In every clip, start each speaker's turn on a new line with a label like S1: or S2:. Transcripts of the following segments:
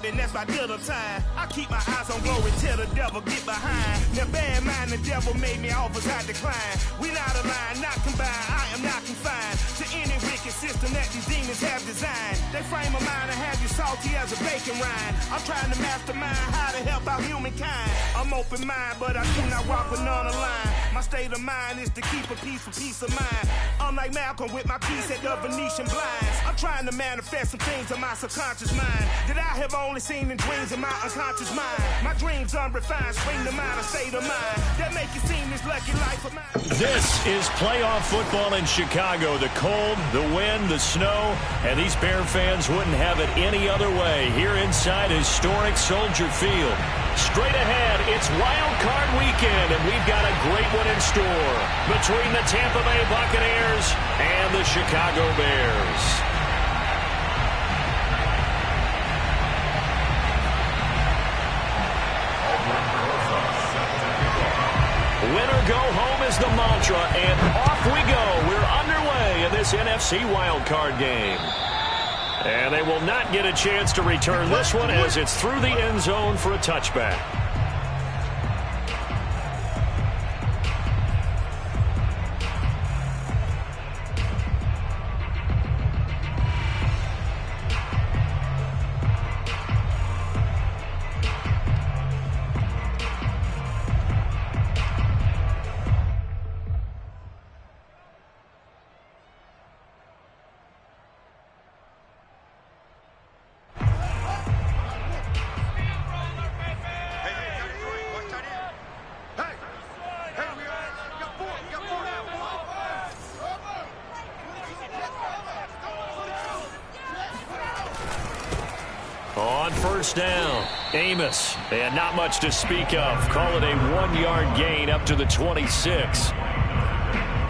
S1: and that's my dinner time. I keep my eyes on glory till the devil get behind. Now bad mind, the devil made me offers I decline. We not aligned, not combined, I am not confined to any wicked system that these demons have designed. They frame a mind and have you salty as a bacon rind. I'm trying to mastermind how to help out humankind. I'm open mind, but I do not walk with none aligned. My state of mind is to keep a peace for peace of mind. I'm like Malcolm with my piece at the Venetian blinds. I'm trying to manifest some things in my subconscious mind that I have only seen in dreams in my unconscious mind. My dreams unrefined, spring to mind, a state of mind that make you seem this lucky life of mine.
S2: This is playoff football in Chicago. The cold, the wind, the snow, and these Bear fans wouldn't have it any other way here inside historic Soldier Field. Straight ahead, it's Wild Card Weekend, and we've got a great one in store between the Tampa Bay Buccaneers and the Chicago Bears. Win or go home is the mantra, and off we go. We're underway in this NFC wildcard game. And they will not get a chance to return this one as it's through the end zone for a touchback. On first down, Amos, and not much to speak of. Call it a 1-yard gain up to the 26.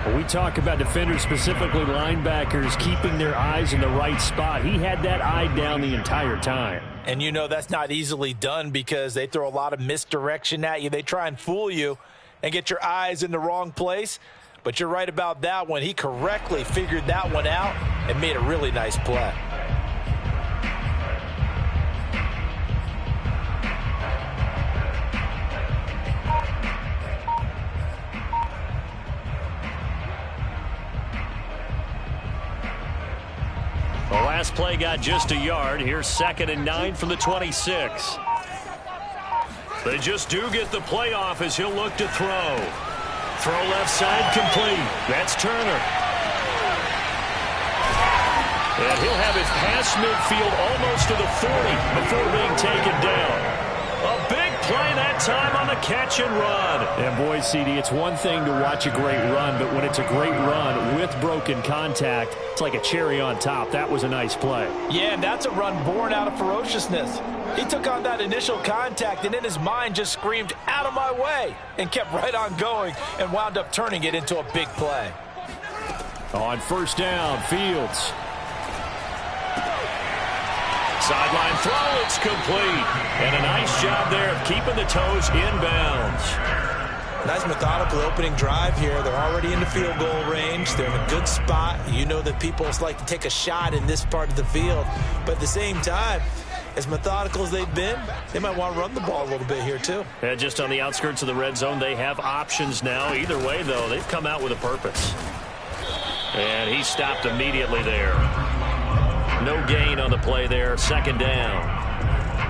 S3: When we talk about defenders, specifically linebackers, keeping their eyes in the right spot, he had that eye down the entire time.
S4: And you know that's not easily done because they throw a lot of misdirection at you. They try and fool you and get your eyes in the wrong place. But you're right about that one. He correctly figured that one out and made a really nice play.
S2: The last play got just a yard. Here's 2nd and 9 from the 26. They just do get the play off as he'll look to throw. Throw left side complete. That's Turner. And he'll have it past midfield almost to the 40 before being taken down. A big play that time on the catch and run.
S3: And boy, CD, it's one thing to watch a great run, but when it's a great run with broken contact, it's like a cherry on top. That was a nice play.
S4: Yeah, and that's a run born out of ferociousness. He took on that initial contact and in his mind just screamed, "Out of my way," and kept right on going and wound up turning it into a big play.
S3: On first down, Fields.
S2: Sideline throw, it's complete. And a nice job there of keeping the toes inbounds.
S4: Nice methodical opening drive here. They're already in the field goal range. They're in a good spot. You know that people like to take a shot in this part of the field. But at the same time, as methodical as they've been, they might want to run the ball a little bit here too.
S2: And just on the outskirts of the red zone, they have options now. Either way, though, they've come out with a purpose. And he stopped immediately there. No gain on the play there. 2nd down.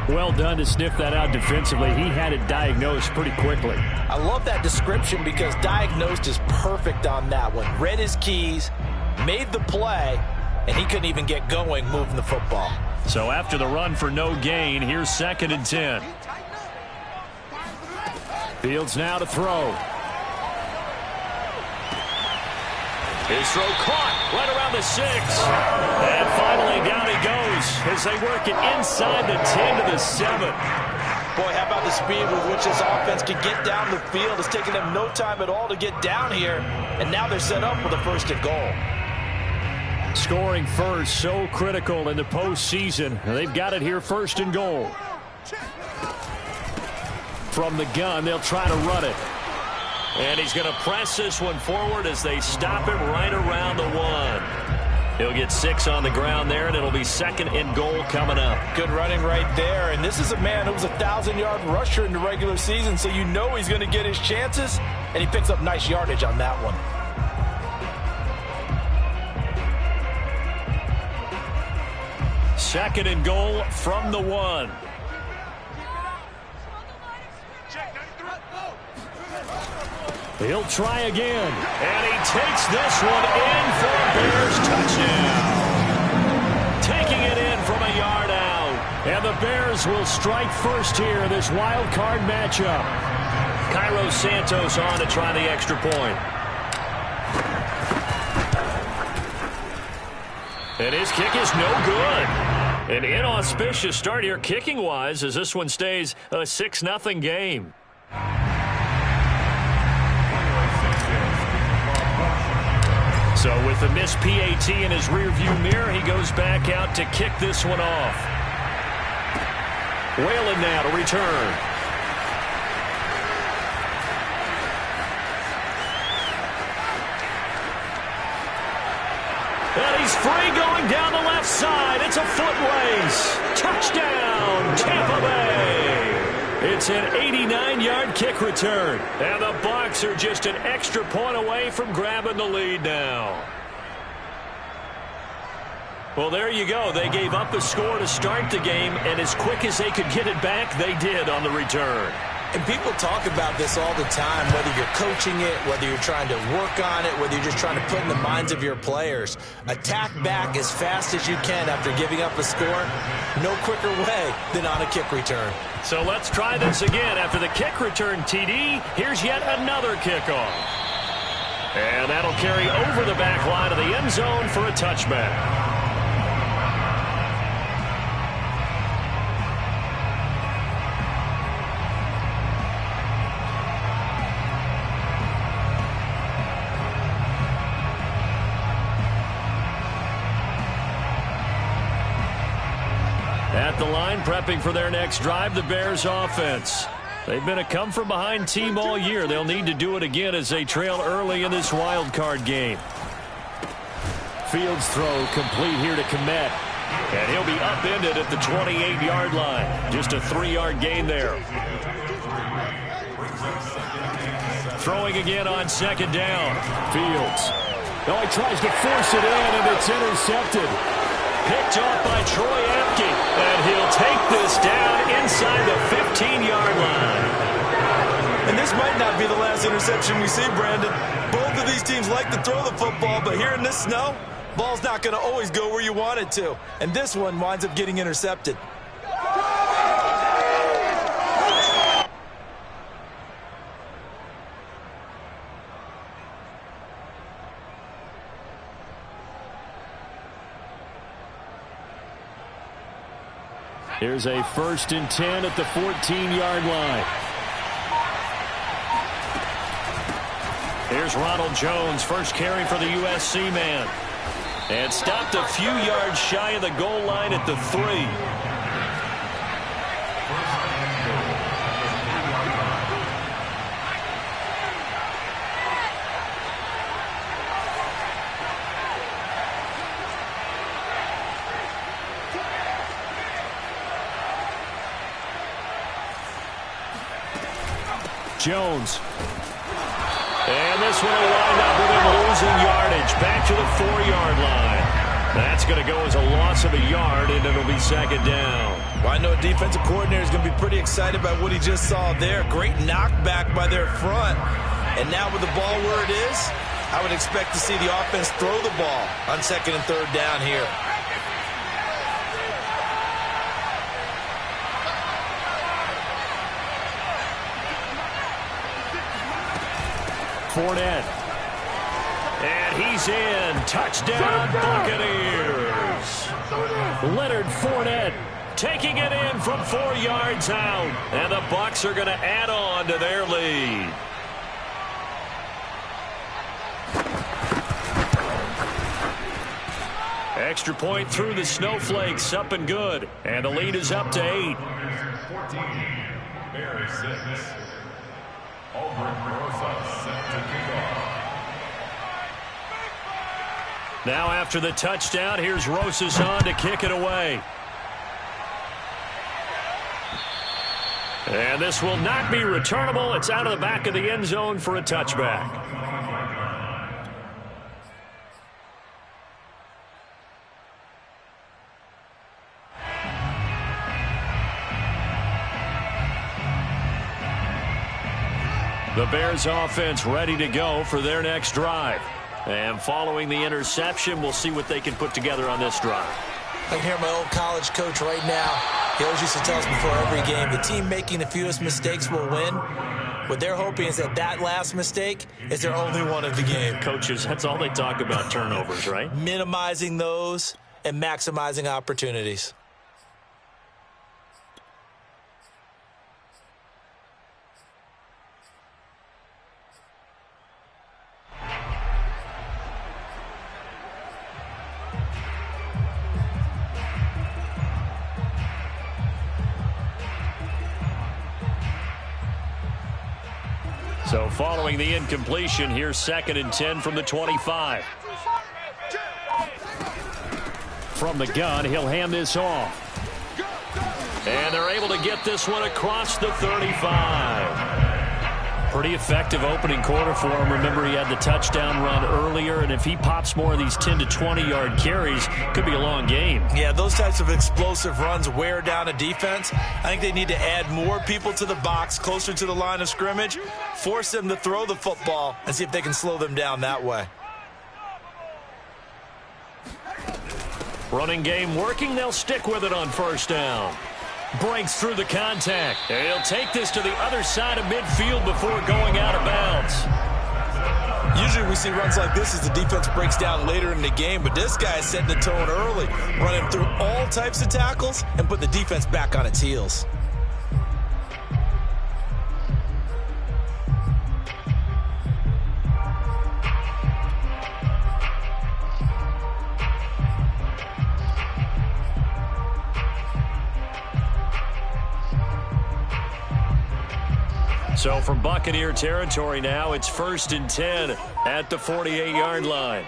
S3: Well done to sniff that out defensively. He had it diagnosed pretty quickly.
S4: I love that description because diagnosed is perfect on that one. Read his keys, made the play, and he couldn't even get going moving the football.
S2: So after the run for no gain, here's 2nd and 10.
S3: Fields now to throw.
S2: His throw caught right around the 6. And finally down he goes as they work it inside the 10 to the 7.
S4: Boy, how about the speed with which this offense can get down the field? It's taken them no time at all to get down here. And now they're set up with a 1st and goal.
S3: Scoring first, so critical in the postseason. They've got it here, 1st and goal. From the gun, they'll try to run it.
S2: And he's going to press this one forward as they stop him right around the 1. He'll get 6 on the ground there, and it'll be 2nd and goal coming up.
S4: Good running right there. And this is a man who was a 1,000-yard rusher in the regular season, so you know he's going to get his chances, and he picks up nice yardage on that one.
S2: Second and goal from the 1. He'll try again. And he takes this one in for a Bears touchdown. Taking it in from a yard out. And the Bears will strike first here in this wild card matchup. Cairo Santos on to try the extra point. And his kick is no good. An inauspicious start here kicking-wise as this one stays a 6-0 game. So with the missed PAT in his rearview mirror, he goes back out to kick this one off. Whalen now to return. And he's free going down the left side. It's a foot race. Touchdown, Tampa Bay. It's an 89-yard kick return. And the Bucs are just an extra point away from grabbing the lead now. Well, there you go. They gave up a score to start the game, and as quick as they could get it back, they did on the return.
S4: And people talk about this all the time, whether you're coaching it, whether you're trying to work on it, whether you're just trying to put in the minds of your players. Attack back as fast as you can after giving up a score. No quicker way than on a kick return.
S2: So let's try this again. After the kick return TD, here's yet another kickoff. And that'll carry over the back line of the end zone for a touchback. At the line, prepping for their next drive, the Bears offense. They've been a come-from-behind team all year. They'll need to do it again as they trail early in this wild card game. Fields throw complete here to Kmet. And he'll be upended at the 28-yard line. Just a 3-yard gain there. Throwing again on second down. Fields. Oh, he tries to force it in, and it's intercepted. Picked off by Troy Apke, and he'll take this down inside the 15-yard line.
S4: And this might not be the last interception we see, Brandon. Both of these teams like to throw the football, but here in this snow, ball's not going to always go where you want it to. And this one winds up getting intercepted.
S2: Here's a 1st and 10 at the 14-yard line. Here's Ronald Jones, first carry for the USC man. And stopped a few yards shy of the goal line at the 3. Jones. And this one will wind up with him losing yardage back to the 4-yard line. That's going to go as a loss of a yard, and it'll be second down.
S4: Well, I know a defensive coordinator is going to be pretty excited about what he just saw there. Great knockback by their front. And now with the ball where it is, I would expect to see the offense throw the ball on 2nd and 3rd down here.
S2: Fournette. And he's in. Touchdown, Buccaneers. Leonard Fournette taking it in from 4 yards out. And the Bucs are going to add on to their lead. Extra point through the snowflakes, up and good. And the lead is up to 8.
S5: 14, Bears 6. Aldrin Rosa set to kick off.
S2: Now after the touchdown, here's Rosas on to kick it away. And this will not be returnable. It's out of the back of the end zone for a touchback. The Bears offense ready to go for their next drive. And following the interception, we'll see what they can put together on this drive.
S4: I can hear my old college coach right now. He always used to tell us before every game, the team making the fewest mistakes will win. What they're hoping is that last mistake is their only one of the game.
S2: Coaches, that's all they talk about, turnovers, right?
S4: Minimizing those and maximizing opportunities.
S2: So following the incompletion, here's 2nd and 10 from the 25. From the gun, he'll hand this off. And they're able to get this one across the 35. Pretty effective opening quarter for him. Remember, he had the touchdown run earlier, and if he pops more of these 10 to 20-yard carries, could be a long game.
S4: Yeah, those types of explosive runs wear down a defense. I think they need to add more people to the box, closer to the line of scrimmage, force them to throw the football, and see if they can slow them down that way.
S2: Running game working. They'll stick with it on 1st down. Breaks through the contact. And he'll take this to the other side of midfield before going out of bounds.
S4: Usually we see runs like this as the defense breaks down later in the game, but this guy is setting the tone early, running through all types of tackles and put the defense back on its heels.
S2: So from Buccaneer territory now, it's 1st and 10 at the 48-yard line.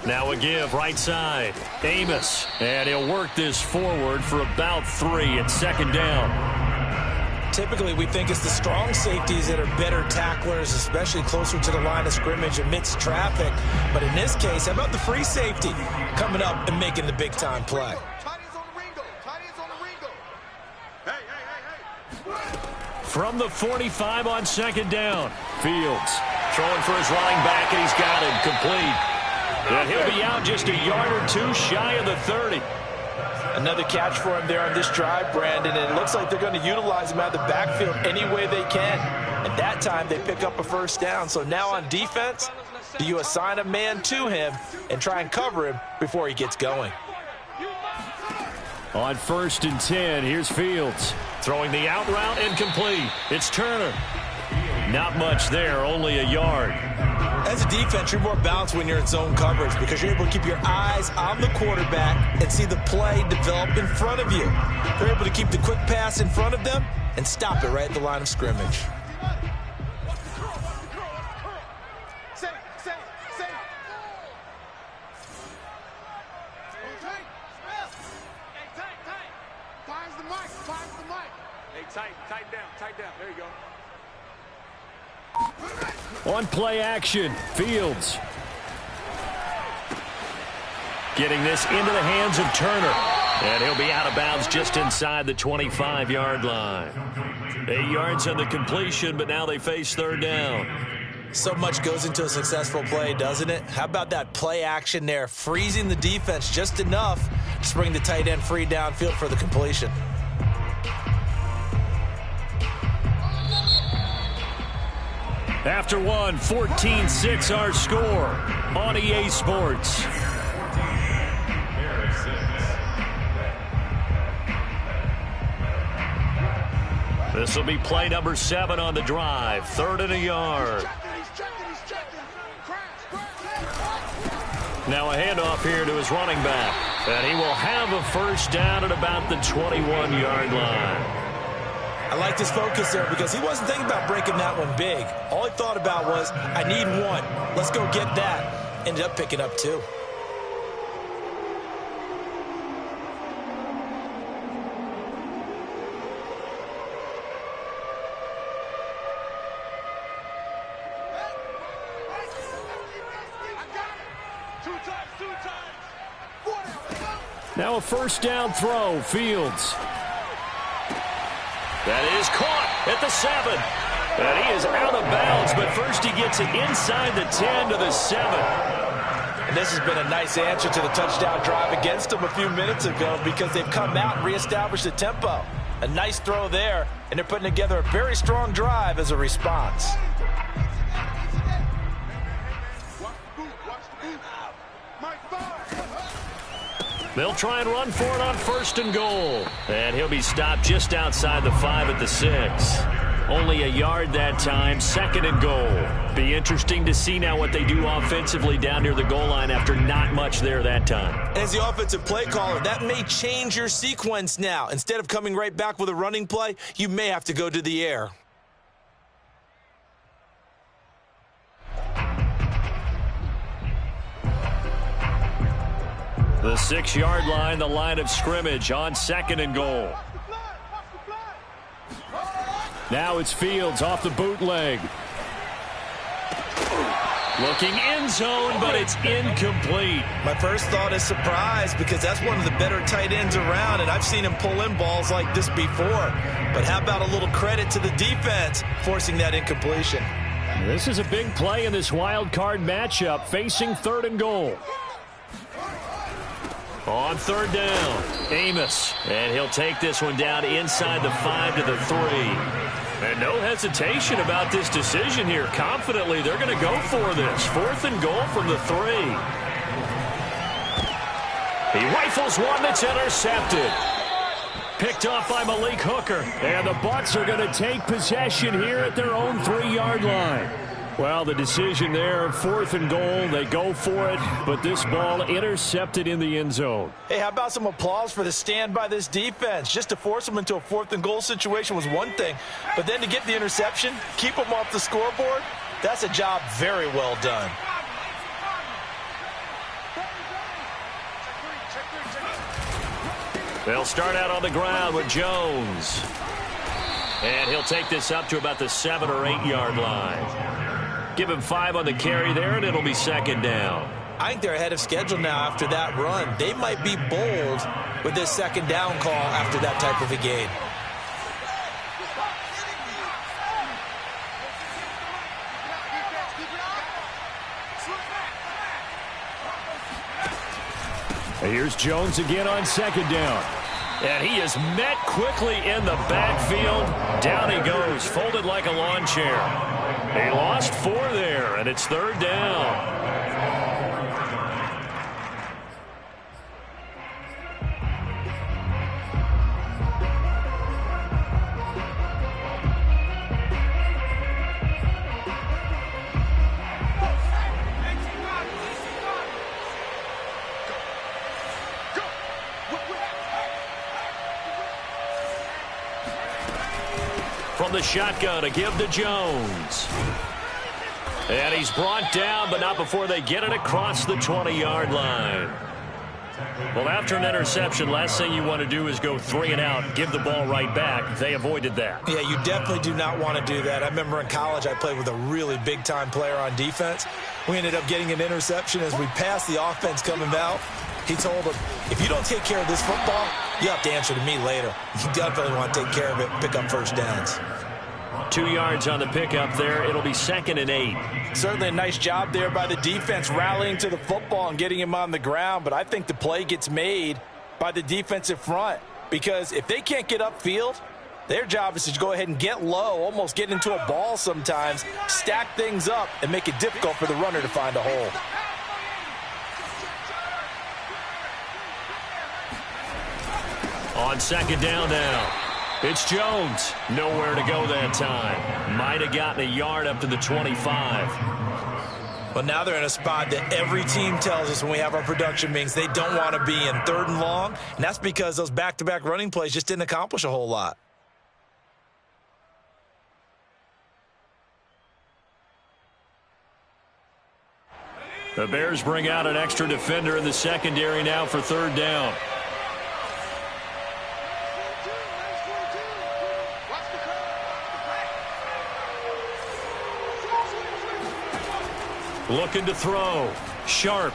S2: Now a give right side. Amos. And he'll work this forward for about 3 at 2nd down.
S4: Typically, we think it's the strong safeties that are better tacklers, especially closer to the line of scrimmage amidst traffic. But in this case, how about the free safety coming up and making the big-time play?
S2: From the 45 on 2nd down. Fields throwing for his running back, and he's got him complete. And he'll be out just a yard or two shy of the 30.
S4: Another catch for him there on this drive, Brandon, and it looks like they're going to utilize him out of the backfield any way they can. At that time, they pick up a 1st down. So now on defense, do you assign a man to him and try and cover him before he gets going?
S2: On 1st and 10, here's Fields. Throwing the out route, incomplete. It's Turner. Not much there, only a yard.
S4: As a defense, you're more balanced when you're in zone coverage because you're able to keep your eyes on the quarterback and see the play develop in front of you. They're able to keep the quick pass in front of them and stop it right at the line of scrimmage.
S2: On play action, Fields. Getting this into the hands of Turner. And he'll be out of bounds just inside the 25-yard line. 8 yards on the completion, but now they face 3rd down.
S4: So much goes into a successful play, doesn't it? How about that play action there, freezing the defense just enough to bring the tight end free downfield for the completion.
S2: After one, 14-6 our score on EA Sports. This will be play number 7 on the drive. 3rd and a yard. Now a handoff here to his running back. And he will have a 1st down at about the 21-yard line.
S4: I liked his focus there because he wasn't thinking about breaking that one big. All he thought about was, I need one. Let's go get that. Ended up picking up 2.
S3: Now a first down throw, Fields.
S2: That is caught at the 7. And he is out of bounds, but first he gets it inside the 10 to the 7.
S4: And this has been a nice answer to the touchdown drive against them a few minutes ago because they've come out and reestablished the tempo. A nice throw there, and they're putting together a very strong drive as a response.
S2: They'll try and run for it on 1st and goal. And he'll be stopped just outside the 5 at the 6. Only a yard that time, 2nd and goal. Be interesting to see now what they do offensively down near the goal line after not much there that time.
S4: As the offensive play caller, that may change your sequence now. Instead of coming right back with a running play, you may have to go to the air.
S2: The 6-yard line, the line of scrimmage on 2nd and goal.
S3: Now it's Fields off the bootleg.
S2: Looking end zone, but it's incomplete.
S4: My first thought is surprise because that's one of the better tight ends around, and I've seen him pull in balls like this before. But how about a little credit to the defense forcing that incompletion?
S3: This is a big play in this wild card matchup, facing 3rd and goal.
S2: On 3rd down, Amos. And he'll take this one down inside the 5 to the 3. And no hesitation about this decision here. Confidently, they're going to go for this. 4th and goal from the 3. He rifles one that's intercepted. Picked off by Malik Hooker.
S3: And the Bucs are going to take possession here at their own 3-yard line. Well, the decision there, 4th and goal, they go for it, but this ball intercepted in the end zone.
S4: Hey, how about some applause for the stand by this defense? Just to force them into a 4th and goal situation was one thing, but then to get the interception, keep them off the scoreboard, that's a job very well done.
S2: They'll start out on the ground with Jones. And he'll take this up to about the 7 or 8 yard line. Give him 5 on the carry there, and it'll be 2nd down.
S4: I think they're ahead of schedule now after that run. They might be bold with this 2nd down call after that type of a game.
S3: Here's Jones again on 2nd down.
S2: And he is met quickly in the backfield. Down he goes, folded like a lawn chair. He lost 4 there, and it's 3rd down. From the shotgun to give to Jones. And he's brought down, but not before they get it across the 20-yard line. Well, after an interception, last thing you want to do is go 3 and out, give the ball right back. They avoided that.
S4: Yeah, you definitely do not want to do that. I remember in college I played with a really big-time player on defense. We ended up getting an interception as we passed the offense coming out. He told him, if you don't take care of this football, you have to answer to me later. You definitely want to take care of it, pick up first downs.
S2: 2 yards on the pickup there. It'll be 2nd and 8.
S4: Certainly a nice job there by the defense rallying to the football and getting him on the ground, but I think the play gets made by the defensive front because if they can't get upfield, their job is to go ahead and get low, almost get into a ball sometimes, stack things up, and make it difficult for the runner to find a hole.
S2: On 2nd down now. It's Jones. Nowhere to go that time. Might have gotten a yard up to the 25.
S4: Well, now they're in a spot that every team tells us when we have our production meetings they don't want to be in, 3rd and long. And that's because those back-to-back running plays just didn't accomplish a whole lot.
S2: The Bears bring out an extra defender in the secondary now for third down. Looking to throw. Sharp.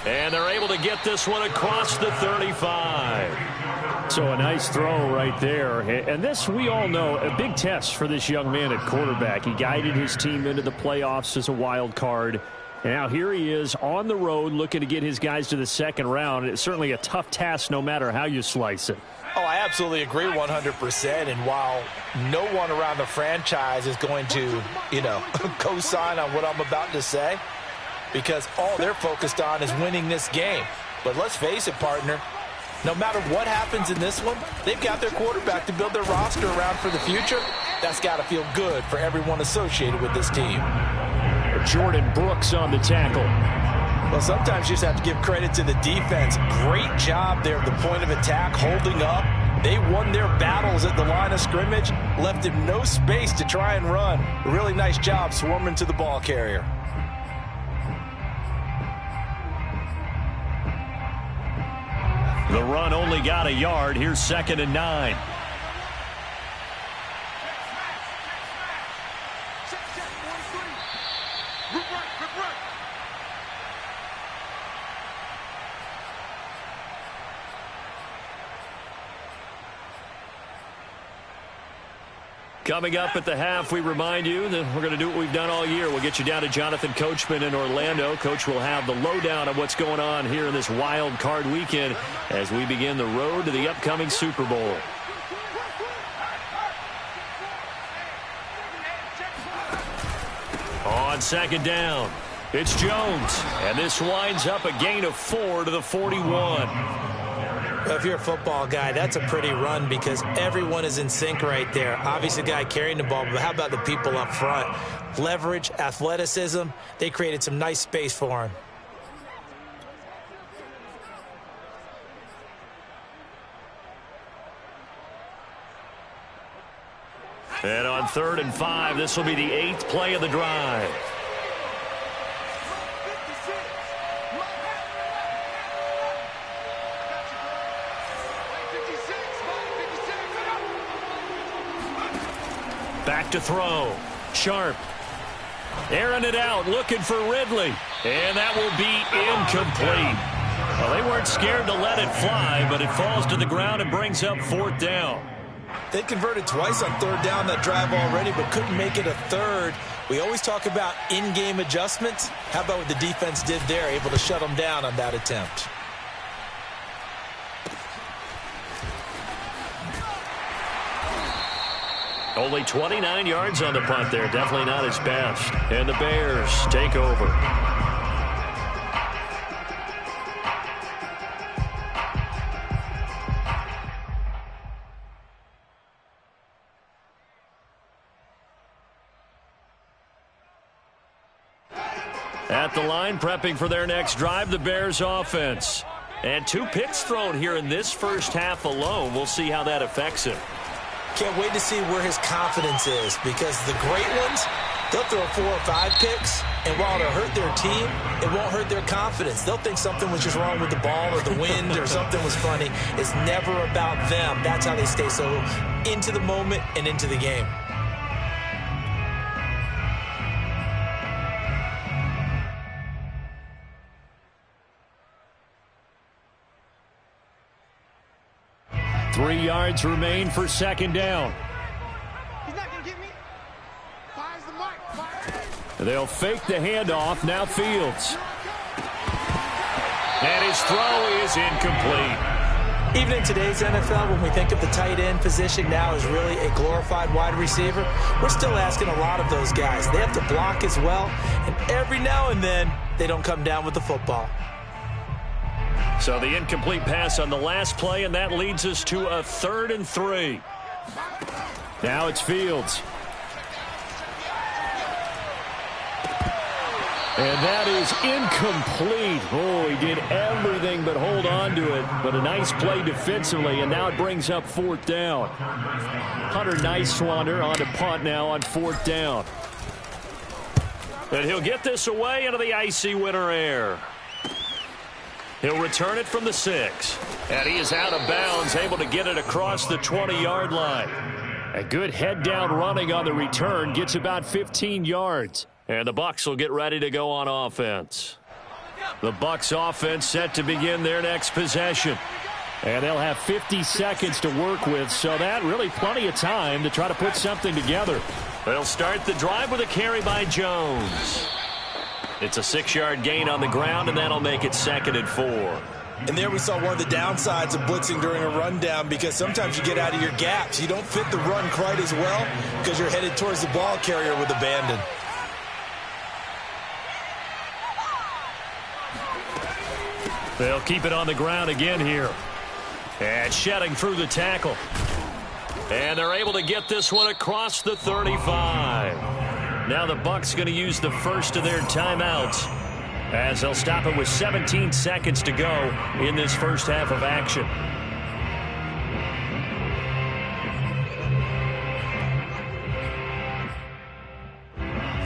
S2: And they're able to get this one across the 35.
S3: So a nice throw right there. And this, we all know, a big test for this young man at quarterback. He guided his team into the playoffs as a wild card. And now here he is on the road looking to get his guys to the second round. It's certainly a tough task no matter how you slice it.
S4: Oh, I absolutely agree 100%. And while no one around the franchise is going to, co-sign on what I'm about to say, because all they're focused on is winning this game. But let's face it, partner, no matter what happens in this one, they've got their quarterback to build their roster around for the future. That's got to feel good for everyone associated with this team.
S3: Jordan Brooks on the tackle.
S4: Well, sometimes you just have to give credit to the defense. Great job there at the point of attack, holding up. They won their battles at the line of scrimmage, left him no space to try and run. A really nice job swarming to the ball carrier.
S2: The run only got a yard. Here's 2nd and 9. Coming up at the half, we remind you that we're going to do what we've done all year. We'll get you down to Jonathan Coachman in Orlando. Coach will have the lowdown of what's going on here in this wild card weekend as we begin the road to the upcoming Super Bowl. On 2nd down, it's Jones. And this winds up a gain of 4 to the 41.
S4: If you're a football guy, that's a pretty run because everyone is in sync right there. Obviously, the guy carrying the ball, but how about the people up front? Leverage, athleticism, they created some nice space for him.
S2: And on 3rd and 5, this will be the 8th play of the drive. Back to throw. Sharp. Airing it out, looking for Ridley. And that will be incomplete. Well, they weren't scared to let it fly, but it falls to the ground and brings up 4th down.
S4: They converted twice on 3rd down that drive already, but couldn't make it a 3rd. We always talk about in-game adjustments. How about what the defense did there, able to shut them down on that attempt?
S2: Only 29 yards on the punt there. Definitely not his best. And the Bears take over. At the line, prepping for their next drive, the Bears offense. And 2 picks thrown here in this first half alone. We'll see how that affects him.
S4: Can't wait to see where his confidence is because the great ones, they'll throw 4 or 5 picks, and while it'll hurt their team, it won't hurt their confidence. They'll think something was just wrong with the ball or the wind or something was funny. It's never about them. That's how they stay so into the moment and into the game.
S3: Three yards remain for 2nd down.
S6: He's not going to get me. Fires the mark.
S3: They'll fake the handoff. Now Fields.
S2: And his throw is incomplete.
S4: Even in today's NFL, when we think of the tight end position now as really a glorified wide receiver, we're still asking a lot of those guys. They have to block as well, and every now and then, they don't come down with the football.
S2: So the incomplete pass on the last play, and that leads us to a 3rd and 3.
S3: Now it's Fields. And that is incomplete. Oh, he did everything but hold on to it. But a nice play defensively, and now it brings up 4th down. Hunter Nice-Swander on to punt now on 4th down.
S2: And he'll get this away into the icy winter air. He'll return it from the 6. And he is out of bounds, able to get it across the 20-yard line. A good head-down running on the return gets about 15 yards. And the Bucs will get ready to go on offense. The Bucs offense set to begin their next possession. And they'll have 50 seconds to work with, so that really plenty of time to try to put something together. They'll start the drive with a carry by Jones. It's a 6-yard gain on the ground, and that'll make it 2nd and 4.
S4: And there we saw one of the downsides of blitzing during a rundown, because sometimes you get out of your gaps. You don't fit the run quite as well because you're headed towards the ball carrier with abandon.
S2: They'll keep it on the ground again here. And shedding through the tackle. And they're able to get this one across the 35. Now the Bucs going to use the first of their timeouts, as they'll stop it with 17 seconds to go in this first half of action.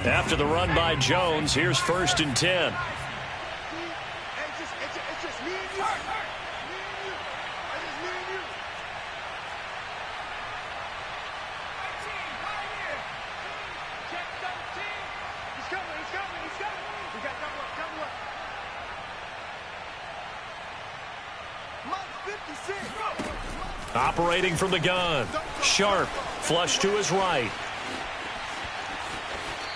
S2: After the run by Jones, here's 1st and 10. Operating from the gun. Sharp. Flush to his right.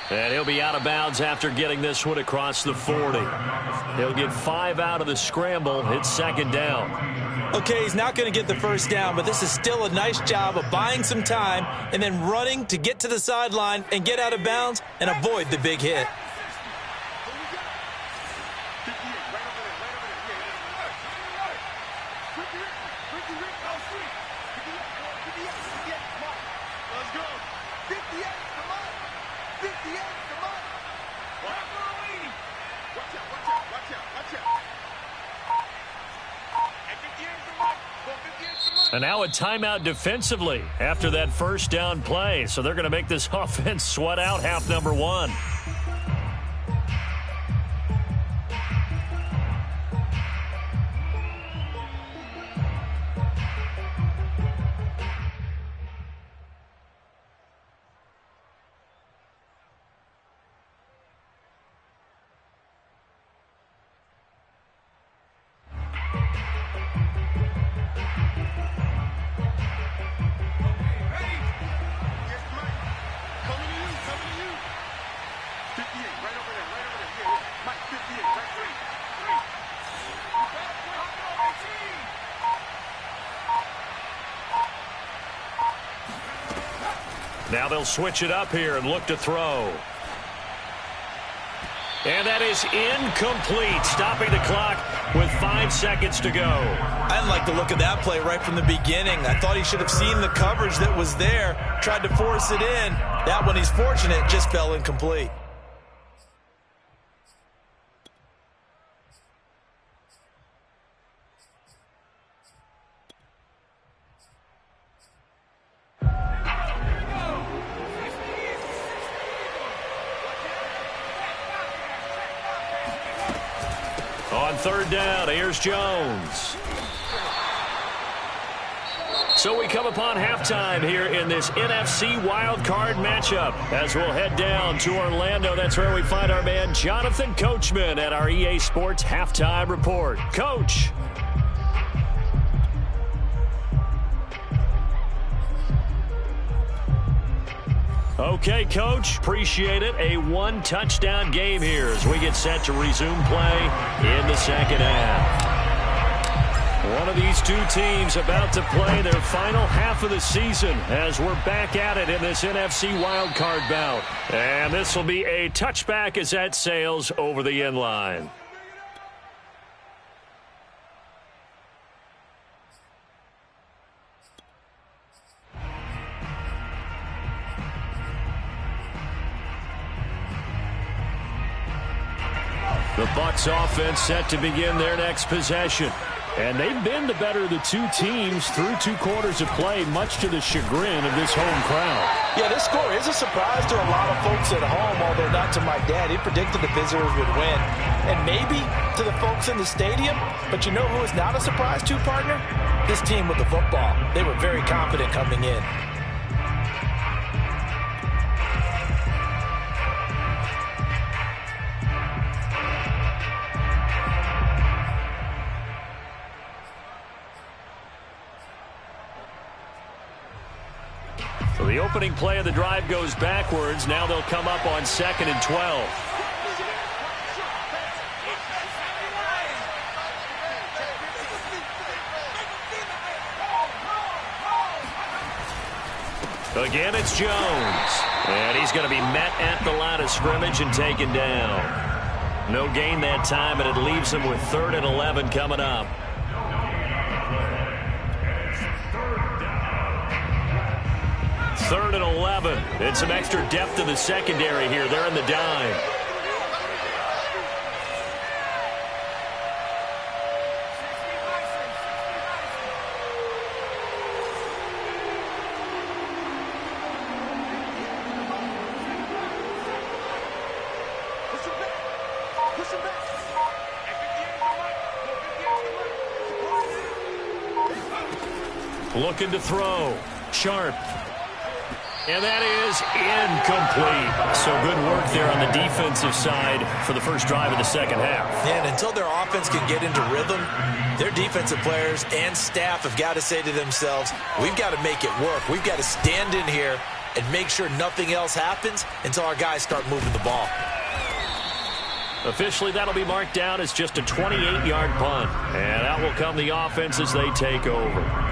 S2: And he'll be out of bounds after getting this one across the 40. He'll get 5 out of the scramble. It's 2nd down.
S4: Okay, he's not going to get the first down, but this is still a nice job of buying some time and then running to get to the sideline and get out of bounds and avoid the big hit.
S2: And now a timeout defensively after that first down play. So they're going to make this offense sweat out half number 1. Now they'll switch it up here and look to throw. And that is incomplete, stopping the clock with 5 seconds to go.
S4: I didn't like the look of that play right from the beginning. I thought he should have seen the coverage that was there, tried to force it in. That one, he's fortunate, just fell incomplete.
S2: On 3rd down, here's Jones. So we come upon halftime here in this NFC wildcard matchup as we'll head down to Orlando. That's where we find our man Jonathan Coachman at our EA Sports Halftime Report. Coach. Okay, Coach, appreciate it. A 1-touchdown game here as we get set to resume play in the second half. One of these two teams about to play their final half of the season as we're back at it in this NFC wildcard bout. And this will be a touchback as that sails over the end line. The Bucs offense set to begin their next possession.
S3: And they've been the better of the two teams through 2 quarters of play, much to the chagrin of this home crowd.
S4: Yeah, this score is a surprise to a lot of folks at home, although not to my dad. He predicted the visitors would win. And maybe to the folks in the stadium, but you know who is not a surprise to, partner? This team with the football. They were very confident coming in.
S3: So the opening play of the drive goes backwards. Now they'll come up on 2nd and 12. Again, it's Jones. And he's going to be met at the line of scrimmage and taken down. No gain that time, and it leaves him with 3rd and 11 coming up. 3rd and 11. And some extra depth in the secondary here. They're in the dime. Looking to throw. Sharp. And that is incomplete. So good work there on the defensive side for the first drive of the second half.
S4: Yeah, and until their offense can get into rhythm, their defensive players and staff have got to say to themselves, we've got to make it work. We've got to stand in here and make sure nothing else happens until our guys start moving the ball.
S3: Officially, that'll be marked down as just a 28-yard punt. And that will come the offense as they take over.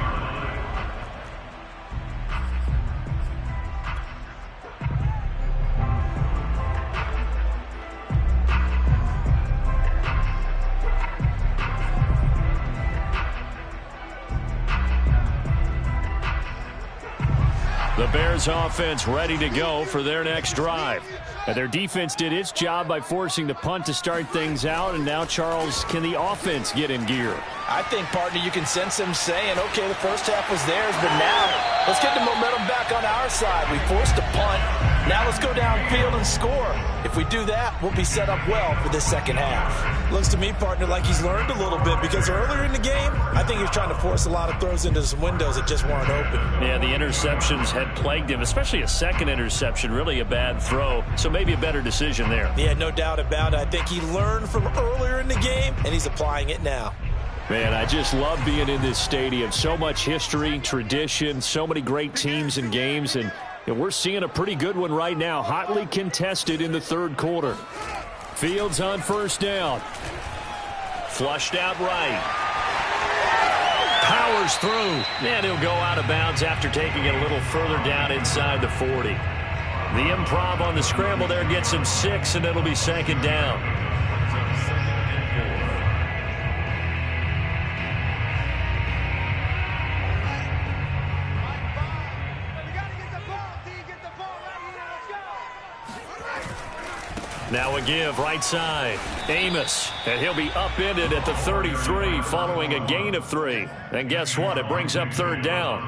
S3: The Bears offense ready to go for their next drive. And their defense did its job by forcing the punt to start things out. And now, Charles, can the offense get in gear?
S4: I think, partner, you can sense them saying, okay, the first half was theirs, but now let's get the momentum back on our side. We forced a punt. Now let's go downfield and score. If we do that, we'll be set up well for this second half. Looks to me, partner, like he's learned a little bit because earlier in the game, I think he was trying to force a lot of throws into some windows that just weren't open.
S3: Yeah, the interceptions had plagued him, especially a second interception, really a bad throw. So maybe a better decision there.
S4: Yeah, no doubt about it. I think he learned from earlier in the game, and he's applying it now.
S3: Man, I just love being in this stadium. So much history, tradition, so many great teams and games, and we're seeing a pretty good one right now, hotly contested in the third quarter. Fields on first down. Flushed out right. Powers through. And he'll go out of bounds after taking it a little further down inside the 40. The improv on the scramble there gets him 6, and it'll be second down. Now a give right side. Amos. And he'll be upended at the 33 following a gain of 3. And guess what? It brings up third down.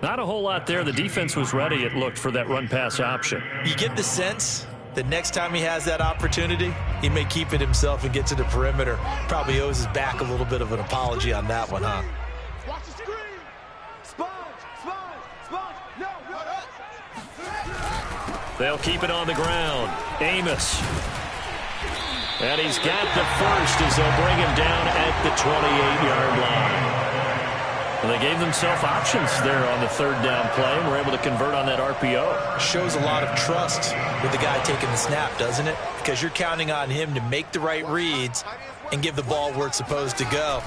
S3: Not a whole lot there. The defense was ready, it looked, for that run-pass option.
S4: You get the sense that next time he has that opportunity, he may keep it himself and get to the perimeter. Probably owes his back a little bit of an apology on that one, huh?
S6: Watch the screen. Sponge. No.
S3: They'll keep it on the ground. Amos. And he's got the first as they'll bring him down at the 28-yard line. And they gave themselves options there on the third down play and were able to convert on that RPO.
S4: Shows a lot of trust with the guy taking the snap, doesn't it? Because you're counting on him to make the right reads and give the ball where it's supposed to go.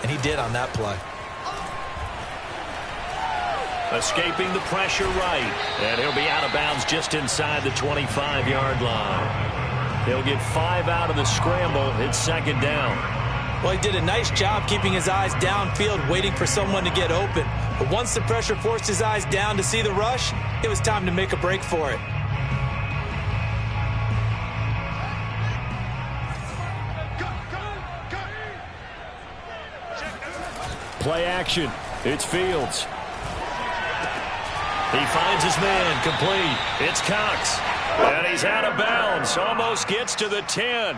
S4: And he did on that play.
S3: Escaping the pressure right. And he'll be out of bounds just inside the 25-yard line. He'll get 5 out of the scramble. It's second down.
S4: Well, he did a nice job keeping his eyes downfield, waiting for someone to get open. But once the pressure forced his eyes down to see the rush, it was time to make a break for it.
S3: Play action. It's Fields. He finds his man, complete. It's Cox. And he's out of bounds. Almost gets to the 10.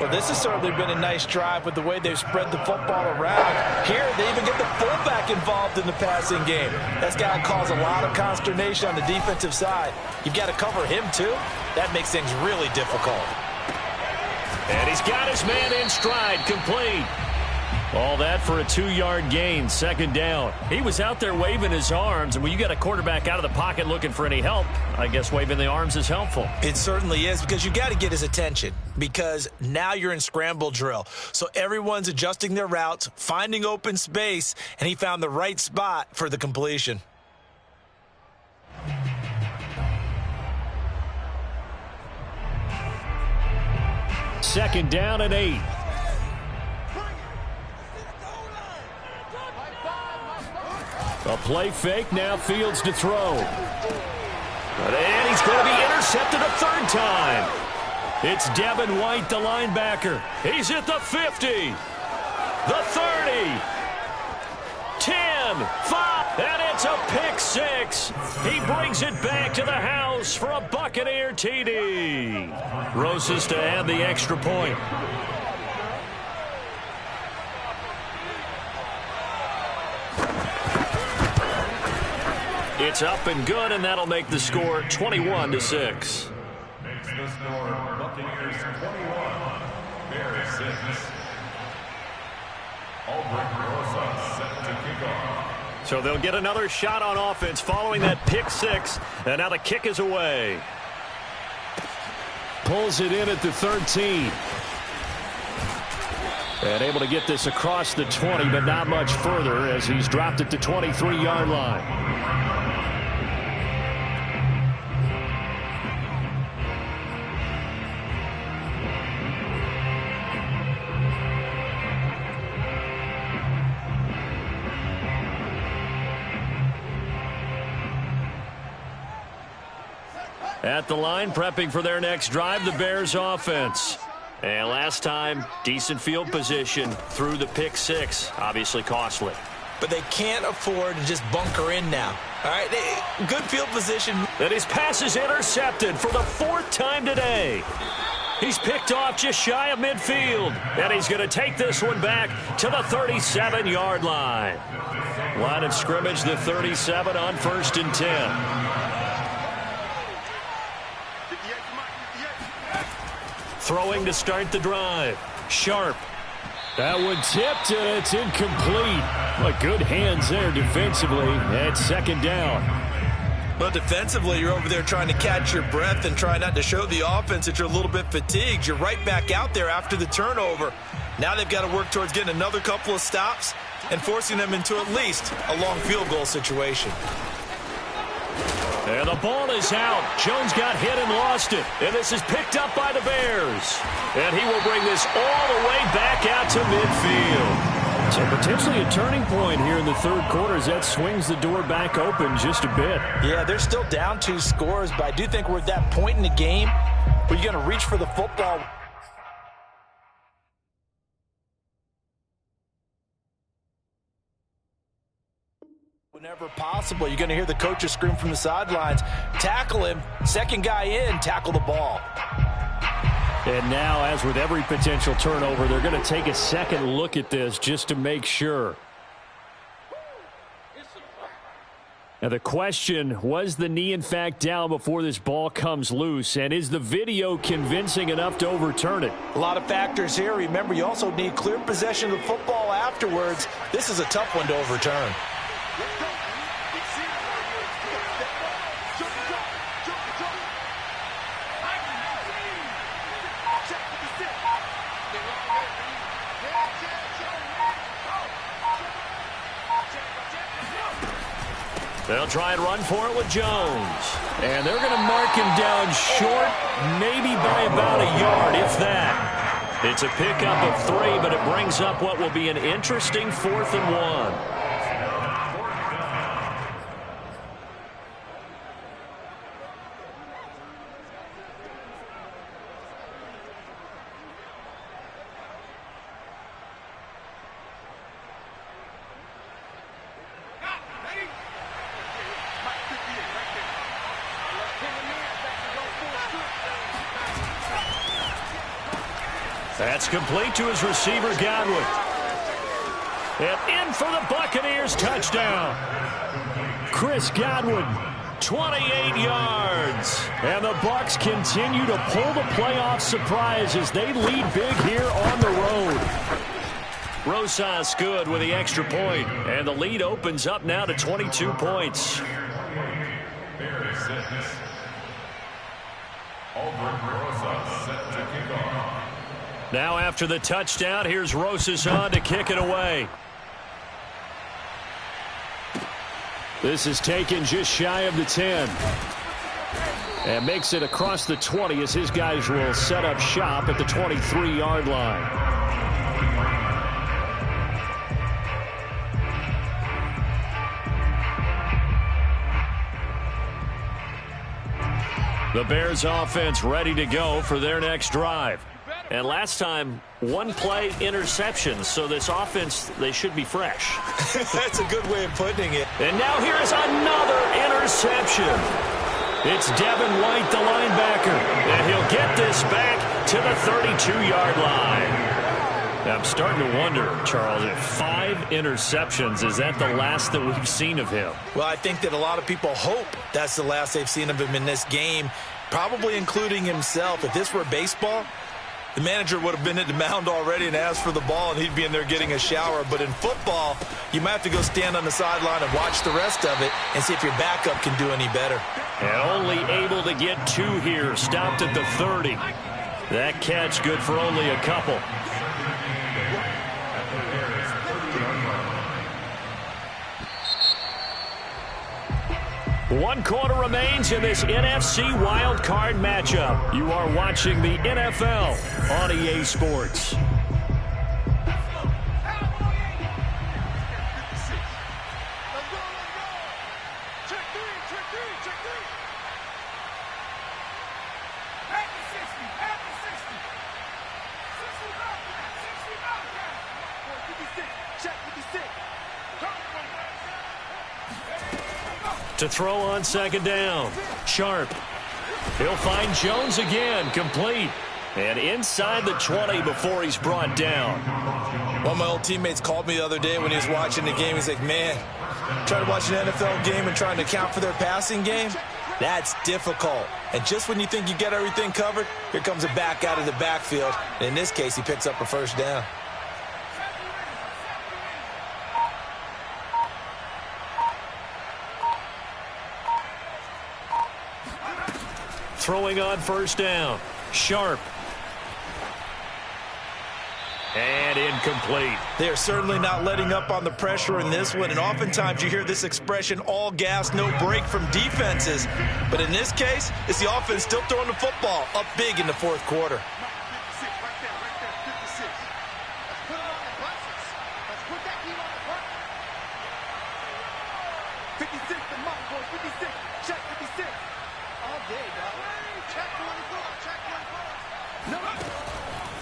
S4: Well, this has certainly been a nice drive with the way they've spread the football around. Here, they even get the fullback involved in the passing game. That's got to cause a lot of consternation on the defensive side. You've got to cover him, too. That makes things really difficult.
S3: And he's got his man in stride, complete. All that for a 2-yard gain, second down. He was out there waving his arms, and when you got a quarterback out of the pocket looking for any help, I guess waving the arms is helpful.
S4: It certainly is, because you got to get his attention, because now you're in scramble drill. So everyone's adjusting their routes, finding open space, and he found the right spot for the completion.
S3: Second down and 8. A play fake, now Fields to throw. And he's going to be intercepted a third time. It's Devin White, the linebacker. He's at the 50, the 30, 10, 5, and it's a pick six. He brings it back to the house for a Buccaneer TD. Rosas to add the extra point. It's up and good, and that'll make the score 21-6.
S5: Makes the score Buccaneers 21, Bears 6. Albrecht Rosas set to kick off.
S3: So they'll get another shot on offense following that pick six, and now the kick is away. Pulls it in at the 13. And able to get this across the 20, but not much further as he's dropped at the 23-yard line. At the line, prepping for their next drive, the Bears offense. And last time, decent field position through the pick six. Obviously costly.
S4: But they can't afford to just bunker in now. All right, good field position.
S3: And his pass is intercepted for the fourth time today. He's picked off just shy of midfield. And he's going to take this one back to the 37-yard line. Line of scrimmage, the 37 on 1st and 10. Throwing to start the drive. Sharp. That one tipped, and it's incomplete. But good hands there defensively at second down.
S4: Well, defensively, you're over there trying to catch your breath and try not to show the offense that you're a little bit fatigued. You're right back out there after the turnover. Now they've got to work towards getting another couple of stops and forcing them into at least a long field goal situation.
S3: And the ball is out. Jones got hit and lost it. And this is picked up by the Bears. And he will bring this all the way back out to midfield. So potentially a turning point here in the third quarter as that swings the door back open just a bit.
S4: Yeah, they're still down 2 scores, but I do think we're at that point in the game where you're going to reach for the football. Whenever possible, you're going to hear the coaches scream from the sidelines, tackle him, second guy in, tackle the ball.
S3: And now, as with every potential turnover, they're going to take a second look at this just to make sure. Now the question, was the knee in fact down before this ball comes loose? And is the video convincing enough to overturn it?
S4: A lot of factors here. Remember, you also need clear possession of the football afterwards. This is a tough one to overturn.
S3: They'll try and run for it with Jones. And they're going to mark him down short, maybe by about a yard, if that. It's a pickup of 3, but it brings up what will be an interesting 4th and 1. That's complete to his receiver, Godwin. And in for the Buccaneers touchdown. Chris Godwin, 28 yards. And the Bucs continue to pull the playoff surprise as they lead big here on the road. Rosas good with the extra point, and the lead opens up now to 22 points. Now after the touchdown, here's Rosas on to kick it away. This is taken just shy of the 10. And makes it across the 20 as his guys will set up shop at the 23-yard line. The Bears offense ready to go for their next drive. And last time, one play interception, so this offense, they should be fresh.
S4: That's a good way of putting it.
S3: And now here is another interception. It's Devin White, the linebacker, and he'll get this back to the 32-yard line. I'm starting to wonder, Charles, if 5 interceptions, is that the last that we've seen of him?
S4: Well, I think that a lot of people hope that's the last they've seen of him in this game, probably including himself. If this were baseball, the manager would have been at the mound already and asked for the ball, and he'd be in there getting a shower. But in football, you might have to go stand on the sideline and watch the rest of it and see if your backup can do any better.
S3: And only able to get 2 here, stopped at the 30. That catch good for only a couple. One quarter remains in this NFC wildcard matchup. You are watching the NFL on EA Sports. To throw on second down. Sharp. He'll find Jones again, complete. And inside the 20 before he's brought down.
S4: One of my old teammates called me the other day when he was watching the game. He's like, man, trying to watch an NFL game and trying to account for their passing game, that's difficult. And just when you think you get everything covered, here comes a back out of the backfield. And in this case, he picks up a first down.
S3: Throwing on first down. Sharp. And incomplete.
S4: They are certainly not letting up on the pressure in this one. And oftentimes you hear this expression, all gas, no break from defenses. But in this case, it's the offense still throwing the football up big in the fourth quarter.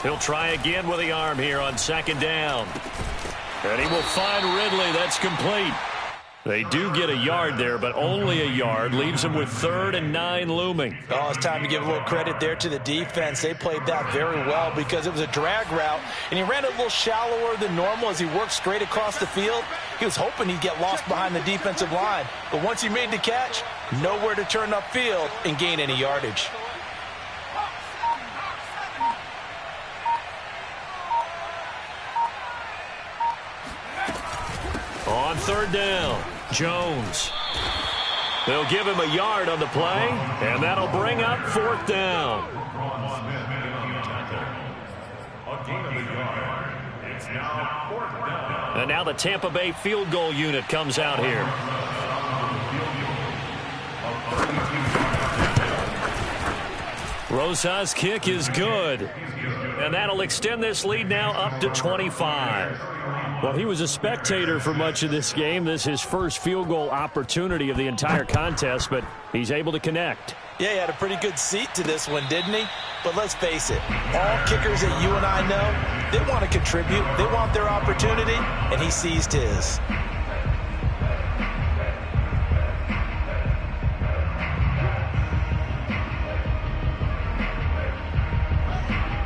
S3: He'll try again with the arm here on second down. And he will find Ridley. That's complete. They do get a yard there, but only a yard. Leaves them with 3rd and 9 looming.
S4: Oh, it's time to give a little credit there to the defense. They played that very well because it was a drag route, and he ran a little shallower than normal as he worked straight across the field. He was hoping he'd get lost behind the defensive line, but once he made the catch, nowhere to turn upfield and gain any yardage.
S3: On third down, Jones. They'll give him a yard on the play, and that'll bring up 4th down. And now the Tampa Bay field goal unit comes out here. Rosas' kick is good. And that'll extend this lead now up to 25. Well, he was a spectator for much of this game. This is his first field goal opportunity of the entire contest, but he's able to connect.
S4: Yeah, he had a pretty good seat to this one, didn't he? But let's face it, all kickers that you and I know, they want to contribute. They want their opportunity, and he seized his.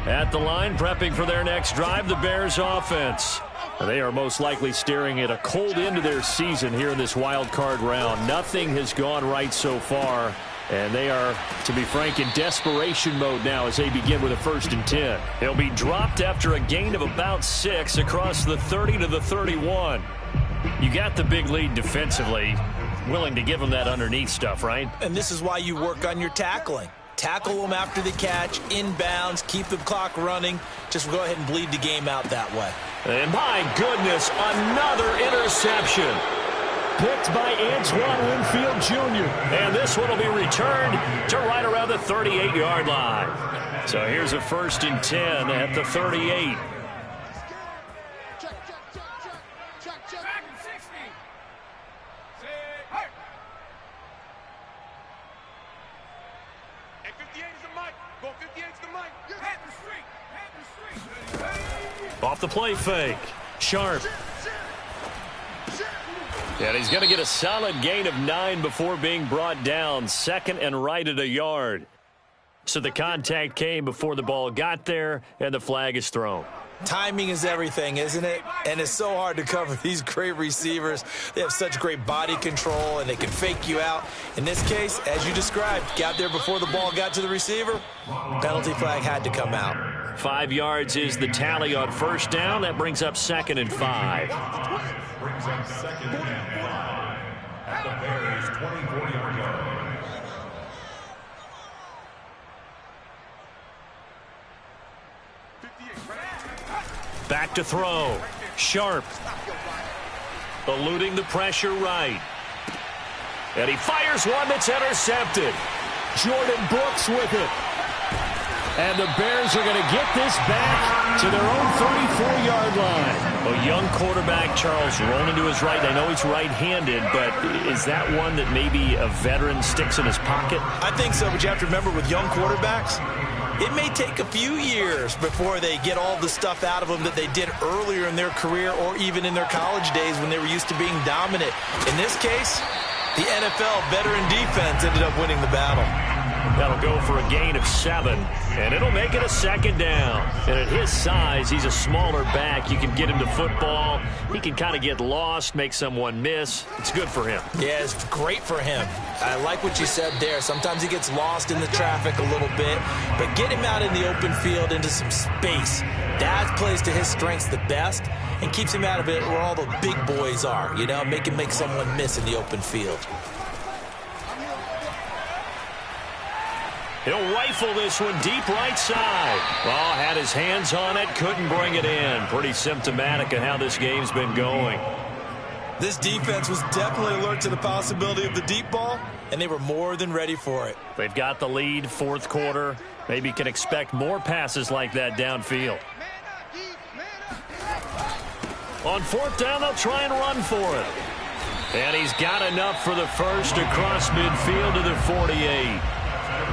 S3: At the line, prepping for their next drive, the Bears offense. They are most likely staring at a cold end of their season here in this wild card round. Nothing has gone right so far, and they are, to be frank, in desperation mode now as they begin with a 1st and 10. They'll be dropped after a gain of about 6 across the 30 to the 31. You got the big lead defensively. Willing to give them that underneath stuff, right?
S4: And this is why you work on your tackling. Tackle them after the catch, inbounds, keep the clock running. Just go ahead and bleed the game out that way.
S3: And my goodness, another interception. Picked by Antoine Winfield Jr. And this one will be returned to right around the 38-yard line. So here's a 1st and 10 at the 38. Off the play fake. Sharp. And he's going to get a solid gain of 9 before being brought down. 2nd and right at a yard. So the contact came before the ball got there, and the flag is thrown.
S4: Timing is everything, isn't it? And it's so hard to cover these great receivers. They have such great body control, and they can fake you out. In this case, as you described, got there before the ball got to the receiver. Penalty flag had to come out.
S3: 5 yards is the tally on 1st down. That brings up 2nd and 5.
S5: Brings up 2nd and 5 at the Bears' 24-yard line.
S3: Back to throw. Sharp. Eluding the pressure right. And he fires one that's intercepted. Jordan Brooks with it. And the Bears are going to get this back to their own 34-yard line. A young quarterback, Charles, rolling to his right. I know he's right-handed, but is that one that maybe a veteran sticks in his pocket?
S4: I think so, but you have to remember with young quarterbacks, it may take a few years before they get all the stuff out of them that they did earlier in their career or even in their college days when they were used to being dominant. In this case, the NFL veteran defense ended up winning the battle.
S3: That'll go for a gain of 7, and it'll make it a 2nd down. And at his size, he's a smaller back. You can get him to football. He can kind of get lost, make someone miss. It's good for him.
S4: Yeah, it's great for him. I like what you said there. Sometimes he gets lost in the traffic a little bit, but get him out in the open field into some space. That plays to his strengths the best and keeps him out of it where all the big boys are, you know, make someone miss in the open field.
S3: He'll rifle this one deep right side. Well, had his hands on it, couldn't bring it in. Pretty symptomatic of how this game's been going.
S4: This defense was definitely alert to the possibility of the deep ball, and they were more than ready for it.
S3: They've got the lead, 4th quarter. Maybe can expect more passes like that downfield. On 4th down, they'll try and run for it. And he's got enough for the first across midfield to the 48.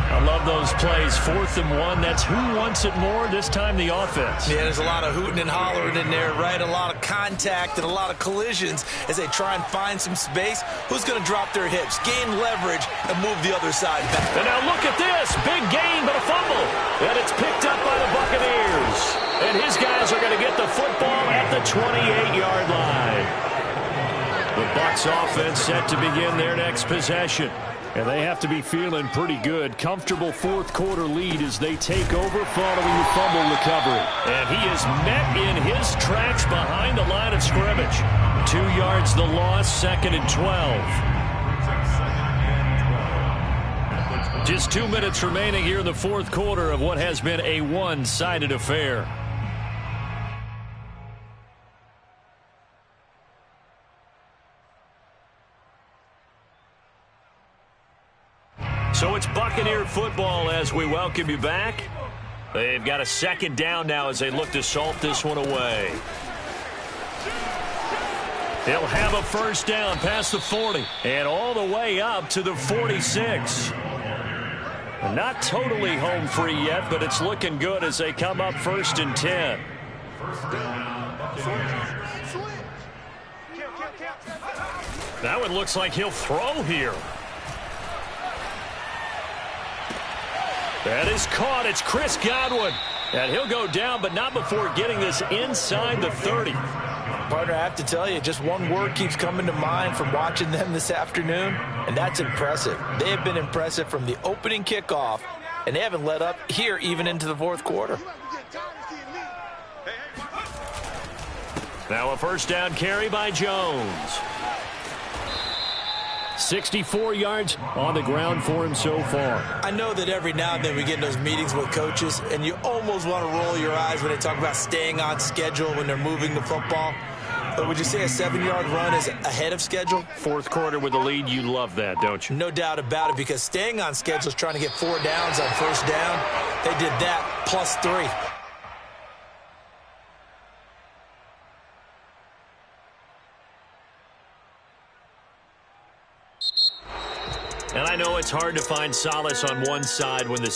S3: I love those plays. 4th and 1. That's who wants it more, this time the offense.
S4: Yeah, there's a lot of hooting and hollering in there, right? A lot of contact and a lot of collisions as they try and find some space. Who's going to drop their hips, gain leverage, and move the other side back?
S3: And now look at this. Big gain, but a fumble. And it's picked up by the Buccaneers. And his guys are going to get the football at the 28-yard line. The Bucs offense set to begin their next possession. And they have to be feeling pretty good. Comfortable 4th quarter lead as they take over following the fumble recovery. And he is met in his tracks behind the line of scrimmage. 2 yards the loss, 2nd and 12. Just 2 minutes remaining here in the 4th quarter of what has been a one-sided affair. So it's Buccaneer football as we welcome you back. They've got a 2nd down now as they look to salt this one away. They'll have a 1st down past the 40 and all the way up to the 46. Not totally home free yet, but it's looking good as they come up 1st and 10. Now it looks like he'll throw here. That is caught. It's Chris Godwin. And he'll go down, but not before getting this inside the 30.
S4: Partner, I have to tell you, just one word keeps coming to mind from watching them this afternoon, and that's impressive. They have been impressive from the opening kickoff, and they haven't let up here even into the fourth quarter.
S3: Now a first down carry by Jones. 64 yards on the ground for him so far.
S4: I know that every now and then we get in those meetings with coaches, and you almost want to roll your eyes when they talk about staying on schedule when they're moving the football. But would you say a 7-yard run is ahead of schedule?
S3: Fourth quarter with the lead, you love that, don't you?
S4: No doubt about it, because staying on schedule is trying to get 4 downs on first down. They did that plus 3.
S3: And I know it's hard to find solace on one side when the